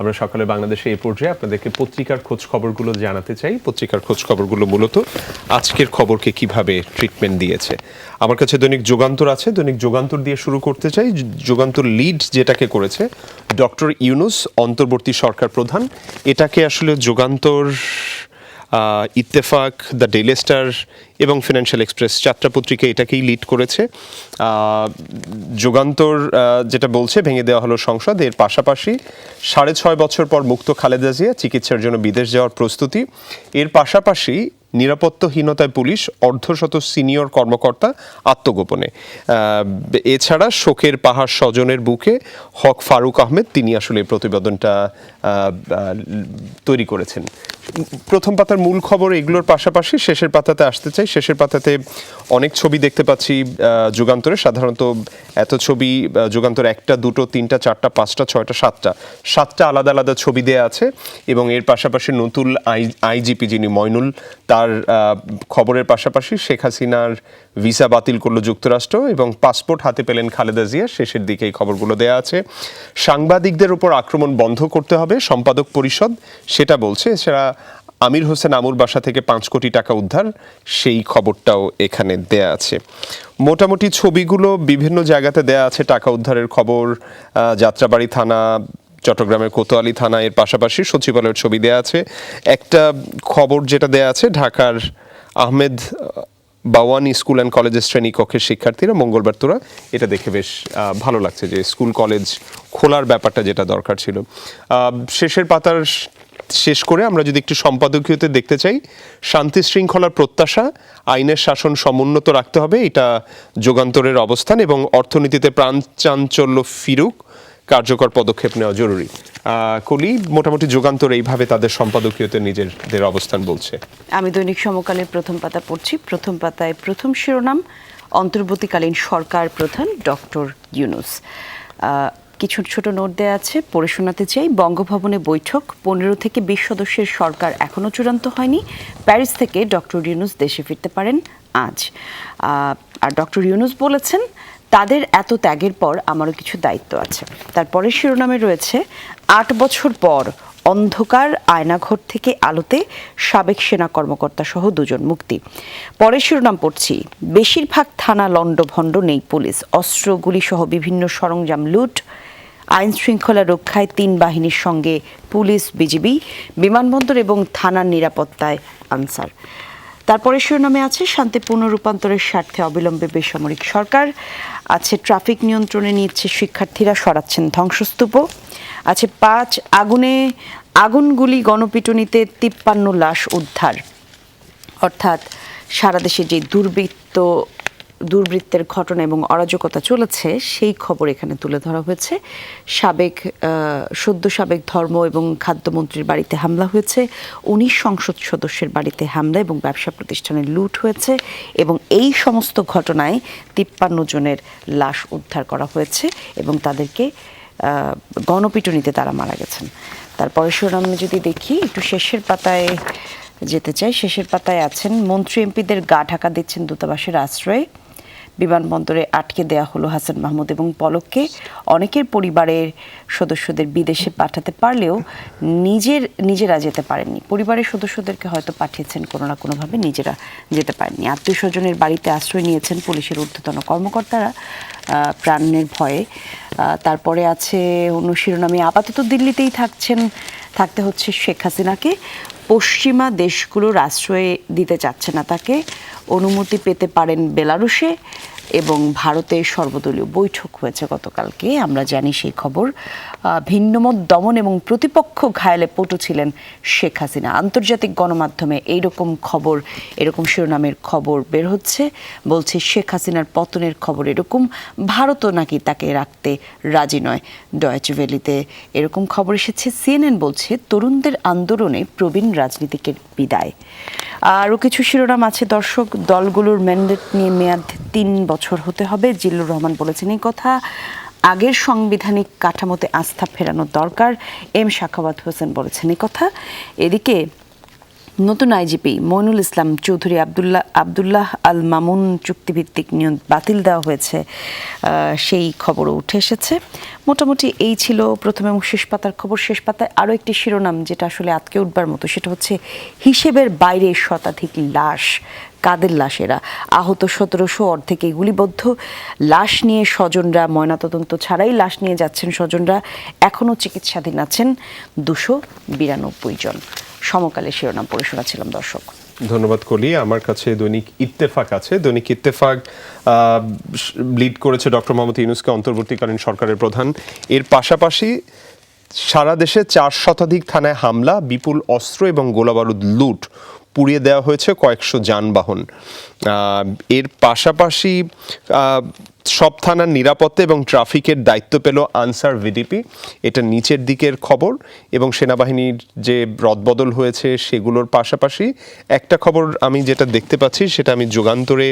আমরা সকালে বাংলাদেশে এই পর্যায়ে আপনাদেরকে পত্রিকার খোঁজ খবরগুলো জানাতে চাই। পত্রিকার খোঁজ খবরগুলো মূলত আজকের খবরকে কিভাবে ট্রিটমেন্ট দিয়েছে। আমার কাছে দৈনিক যুগান্তর আছে, দৈনিক যুগান্তর দিয়ে শুরু করতে চাই। যুগান্তর লিড যেটাকে করেছে ডক্টর ইউনূস অন্তর্বর্তী সরকার প্রধান, এটাকে আসলে Jugantor, Ittefaq, the daily star এবং ফিনান্সিয়াল এক্সপ্রেস চারটা পত্রিকা এটাকেই লিড করেছে। যুগান্তর যেটা বলছে, ভেঙে দেওয়া হলো সংসদ, এর পাশাপাশি 6.5 বছর পর মুক্ত খালেদা জিয়া, চিকিৎসার জন্য বিদেশ যাওয়ার প্রস্তুতি। এর পাশাপাশি নিরাপত্তাহীনতায় পুলিশ, অর্ধশত সিনিয়র কর্মকর্তা আত্মগোপনে। এছাড়া শোকের পাহাড় স্বজনের বুকে, হক ফারুক আহমেদ তিনি আসলে প্রতিবেদনটা তৈরি করেছেন। প্রথম পাতার মূল খবর এগুলোর পাশাপাশি শেষের পাতাতে আসতে চাই। শেষের পাতাতে অনেক ছবি দেখতে পাচ্ছি যুগান্তরে। সাধারণত এত ছবি যুগান্তর 1টা 2টো 3টা 4টা 5টা 6টা 7টা আলাদা আলাদা ছবি দেয়া আছে। এবং এর পাশাপাশি নতুন আইজিপি যিনি মইনুল, তার খবরের পাশাপাশি শেখ হাসিনার ভিসা বাতিল করলো যুক্তরাষ্ট্র এবং পাসপোর্ট হাতে পেলেন খালেদা জিয়া, শেষের দিকে এই খবরগুলো দেয়া আছে। সাংবাদিকদের উপর আক্রমণ বন্ধ করতে হবে সম্পাদক পরিষদ, সেটা বলছে। এছাড়া আমির হোসেন আমুর বাসা থেকে 5 কোটি টাকা উদ্ধার, সেই খবরটাও এখানে দেয়া আছে। মোটামুটি ছবিগুলো বিভিন্ন জায়গাতে দেয়া আছে। টাকা উদ্ধারের খবর যাত্রাবাড়ি থানা, চট্টগ্রামের কোতোয়ালি থানা, এর পাশাপাশি সচিবালয়ের ছবি দেয়া আছে। একটা খবর যেটা দেয়া আছে, ঢাকার আহমেদ বাওয়ানি স্কুল অ্যান্ড কলেজের শ্রেণীকক্ষের শিক্ষার্থীরা মঙ্গলবার তোরা, এটা দেখে বেশ ভালো লাগছে যে স্কুল কলেজ খোলার ব্যাপারটা যেটা দরকার ছিল। শেষের পাতার শেষ করে আমরা যদি একটু সম্পাদকীয়তে দেখতে চাই, শান্তি শৃঙ্খলার প্রত্যাশা, আইনের শাসন সমুন্নত রাখতে হবে, এটা যুগান্তরের অবস্থান। এবং অর্থনীতিতে প্রাণ চাঞ্চল্য ফিরুক, কার্যকর পদক্ষেপ নেওয়া জরুরি। কলি, মোটামুটি যুগান্তর এইভাবে তাদের সম্পাদকীয়তে নিজেদের অবস্থান বলছে। আমি দৈনিক সমকালের প্রথম পাতা পড়ছি। প্রথম পাতায় প্রথম শিরোনাম, অন্তর্বর্তীকালীন সরকার প্রধান ডক্টর ইউনূস। কিছু ছোট নোট দেওয়া আছে, পড়ে শোনাতে চাই। বঙ্গভবনে বৈঠক, 15 থেকে 20 সদস্যের সরকার এখনও চূড়ান্ত হয়নি। প্যারিস থেকে ডক্টর ইউনূস দেশে ফিরতে পারেন আজ। আর ডক্টর ইউনূস বলেছেন, তাদের এত ত্যাগের পর আমারও কিছু দায়িত্ব আছে। তারপরের শিরোনামে রয়েছে 8 বছর পর অন্ধকার আয়নাঘর থেকে আলোতে, সাবেক সেনা কর্মকর্তা সহ 2 জন মুক্তি। পরের শিরোনাম পড়ছি, বেশিরভাগ থানা লণ্ডভণ্ড, নেই পুলিশ, অস্ত্র গুলি সহ বিভিন্ন সরঞ্জাম লুট। আইন শৃঙ্খলা রক্ষায় 3 বাহিনীর সঙ্গে পুলিশ, বিজিবি, বিমানবন্দর এবং থানার নিরাপত্তায় আনসার। তারপরে শিরোনামে আছে, শান্তিপূর্ণ রূপান্তরের স্বার্থে অবিলম্বে বেসামরিক সরকার। আছে ট্রাফিক নিয়ন্ত্রণে নিচ্ছে শিক্ষার্থীরা, সরাচ্ছেন ধ্বংসস্তূপ। আছে 5 আগুনগুলি গণপিটুনিতে 53 লাশ উদ্ধার। অর্থাৎ সারা দেশে যে দুর্বৃত্তের ঘটনা এবং অরাজকতা চলেছে, সেই খবর এখানে তুলে ধরা হয়েছে। সদ্য সাবেক ধর্ম এবং খাদ্যমন্ত্রীর বাড়িতে হামলা হয়েছে, 19 সংসদ সদস্যের বাড়িতে হামলা এবং ব্যবসা প্রতিষ্ঠানে লুট হয়েছে। এবং এই সমস্ত ঘটনায় 53 জনের লাশ উদ্ধার করা হয়েছে এবং তাদেরকে গণপিটুনিতে তারা মারা গেছেন। তারপরে শিরোনামে যদি দেখি, একটু শেষের পাতায় যেতে চাই। শেষের পাতায় আছেন, মন্ত্রী এমপিদের গা ঢাকা দিচ্ছেন দূতাবাসের আশ্রয়ে। বিমানবন্দরে আটকে দেয়া হলো হাসান মাহমুদ এবং পলককে। অনেকের পরিবারের সদস্যদের বিদেশে পাঠাতে পারলেও নিজেরা যেতে পারেননি। পরিবারের সদস্যদেরকে হয়তো পাঠিয়েছেন কোনো না কোনোভাবে, নিজেরা যেতে পারেননি। আত্মীয় স্বজনের বাড়িতে আশ্রয় নিয়েছেন পুলিশের ঊর্ধ্বতন কর্মকর্তারা প্রাণের ভয়ে। তারপরে আছে অন্য শিরোনামে, আপাতত দিল্লিতেই থাকতে হচ্ছে শেখ হাসিনাকে। পশ্চিমা দেশগুলোর আশ্রয় দিতে চাচ্ছে না তাকে, অনুমতি পেতে পারেন বেলারুশে। এবং ভারতে সর্বদলীয় বৈঠক হয়েছে গতকালকে, আমরা জানি সেই খবর। ভিন্নমত দমন এবং প্রতিপক্ষ ঘায়েলে পটু ছিলেন শেখ হাসিনা। আন্তর্জাতিক গণমাধ্যমে এরকম শিরোনামের খবর বের হচ্ছে, বলছে শেখ হাসিনার পতনের খবর এরকম, ভারতও নাকি তাকে রাখতে রাজি নয়। ডয়েচে ভেলিতে এরকম খবর এসেছে। CNN বলছে, তরুণদের আন্দোলনে প্রবীণ রাজনীতিকের বিদায়। আরও কিছু শিরোনাম আছে দর্শক, দলগুলোর ম্যান্ডেট নিয়ে মেয়াদ 3 বছর হতে হবে, জিল্লুর রহমান বলেছেন এই কথা। আগের সাংবিধানিক কাঠামোতে আস্থা ফেরানো দরকার, এম সাখাওয়াত হোসেন বলেছেন এই কথা। এদিকে নতুন আইজিপি মইনুল ইসলাম চৌধুরী আব্দুল্লাহ আল মামুন চুক্তিভিত্তিক নিয়োগ বাতিল দেওয়া হয়েছে, সেই খবরও উঠে এসেছে। মোটামুটি এই ছিল প্রথম এবং শেষ পাতার খবর। শেষ পাতায় আরও একটি শিরোনাম যেটা আসলে আটকে উঠবার মতো, সেটা হচ্ছে হিসেবের বাইরে শতাধিক লাশ। কাদের লাশ এরা? আহত 1700, অর্ধেকে গুলিবদ্ধ। লাশ নিয়ে স্বজনরা ময়নাতদন্ত ছাড়াই লাশ নিয়ে যাচ্ছেন স্বজনরা। এখনও চিকিৎসাধীন আছেন 292 জন। সমকালের শিরোনাম পড়ে শোনাচ্ছিলাম দর্শক। ধন্যবাদ কলি। আমার কাছে দৈনিক ইত্তেফাক আছে। দৈনিক ইত্তেফাক লিড করেছে ডক্টর মোহাম্মদ ইউনূসকে অন্তর্বর্তীকালীন সরকারের প্রধান। এর পাশাপাশি সারা দেশে 4 শতাধিক থানায় হামলা, বিপুল অস্ত্র এবং গোলাবারুদ লুট, পুড়িয়ে দেওয়া হয়েছে কয়েকশো যানবাহন। এর পাশাপাশি সব থানার নিরাপত্তা এবং ট্রাফিকের দায়িত্ব পেল আনসার ভিডিপি, এটা নিচের দিকের খবর। এবং সেনাবাহিনীর যে রদবদল হয়েছে সেগুলোর পাশাপাশি একটা খবর আমি যেটা দেখতে পাচ্ছি, সেটা আমি যুগান্তরে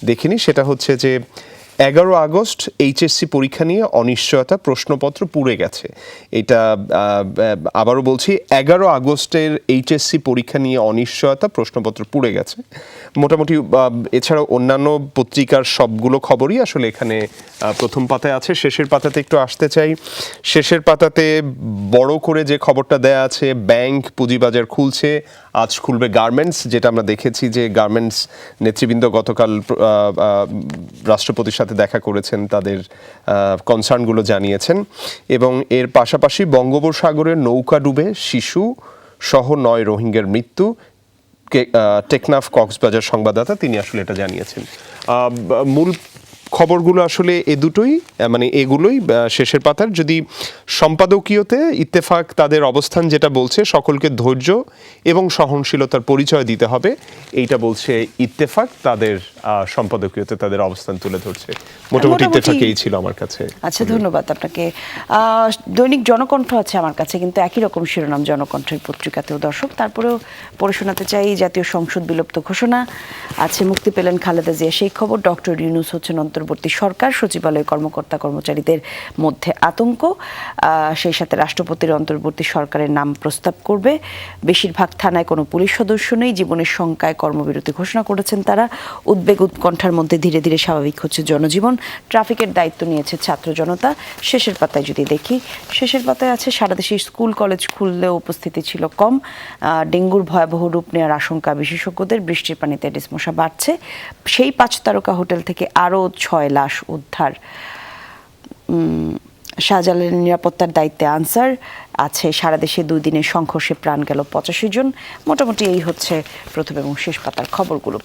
দেখিনি, সেটা হচ্ছে যে 11 আগস্ট এইচএসসি পরীক্ষা নিয়ে অনিশ্চয়তা, প্রশ্নপত্র পুড়ে গেছে। এটা আবারও বলছি, 11 আগস্টের এইচএসসি পরীক্ষা নিয়ে অনিশ্চয়তা, প্রশ্নপত্র পুড়ে গেছে। মোটামুটি এছাড়াও অন্যান্য পত্রিকার সবগুলো খবরই আসলে এখানে প্রথম পাতায় আছে। শেষের পাতাতে একটু আসতে চাই। শেষের পাতাতে বড় করে যে খবরটা দেয়া আছে, ব্যাংক পুঁজিবাজার খুলছে, আজ খুলবে গার্মেন্টস, যেটা আমরা দেখেছি যে গার্মেন্টস নেতৃবৃন্দ গতকাল রাষ্ট্রপতির সাথে দেখা করেছেন, তাদের কনসার্নগুলো জানিয়েছেন। এবং এর পাশাপাশি বঙ্গোপসাগরের নৌকা ডুবে শিশু সহ 9 রোহিঙ্গার মৃত্যু, টেকনাফ কক্সবাজার সংবাদদাতা তিনি আসলে এটা জানিয়েছেন। মূল খবরগুলো আসলে এগুলোই শেষের পাতার। যদি সম্পাদকীয়তে ইত্তেফাক তাদের অবস্থান যেটা বলছে, সকলকে ধৈর্য এবং সহনশীলতার পরিচয় দিতে হবে, এইটা বলছে ইত্তেফাক তাদের সম্পাদকীয়তে তাদের অবস্থান তুলে ধরছে। মোটামুটি ইত্তেফাক এই ছিল আমার কাছে। আচ্ছা, ধন্যবাদ আপনাকে। দৈনিক জনকণ্ঠ আছে আমার কাছে, কিন্তু একই রকম শিরোনাম জনকণ্ঠের পত্রিকাতেও দর্শক। তারপরেও পড়ে শোনাতে চাই। জাতীয় সংসদ বিলুপ্ত ঘোষণা আছে, মুক্তি পেলেন খালেদা জিয়া, সেই খবর। ডক্টর ইউনূস হচ্ছেন অন্তর্বর্তী সরকার, সচিবালয় কর্মকর্তা কর্মচারীদের মধ্যে আতঙ্ক। সেই সাথে রাষ্ট্রপতির অন্তর্বর্তী সরকারের নাম প্রস্তাব করবে। বেশিরভাগ থানায় কোনো পুলিশ সদস্য নেই, জীবনের শঙ্কায় কর্মবিরতি ঘোষণা করেছেন তারা। উদ্বেগ উৎকণ্ঠার মধ্যে ধীরে ধীরে স্বাভাবিক হচ্ছে জনজীবন। ট্রাফিকের দায়িত্ব নিয়েছে ছাত্র জনতা। শেষের পাতায় যদি দেখি, শেষের পাতায় আছে সারা দেশে স্কুল কলেজ খুললেও উপস্থিতি ছিল কম। ডেঙ্গুর ভয়াবহ রূপ নেওয়ার আশঙ্কা বিশেষজ্ঞদের। বৃষ্টির পানিতে এডিস মশা বাড়ছে। সেই 5 তারকা হোটেল থেকে আরও 6 লাশ উদ্ধার। শাহজালালের নিরাপত্তার দায়িত্বে আনসার আছে। সারা দেশে 2 দিনের সংঘর্ষে প্রাণ গেল 85 জন। মোটামুটি এই হচ্ছে প্রথম এবং শেষ পাতার খবরগুলো।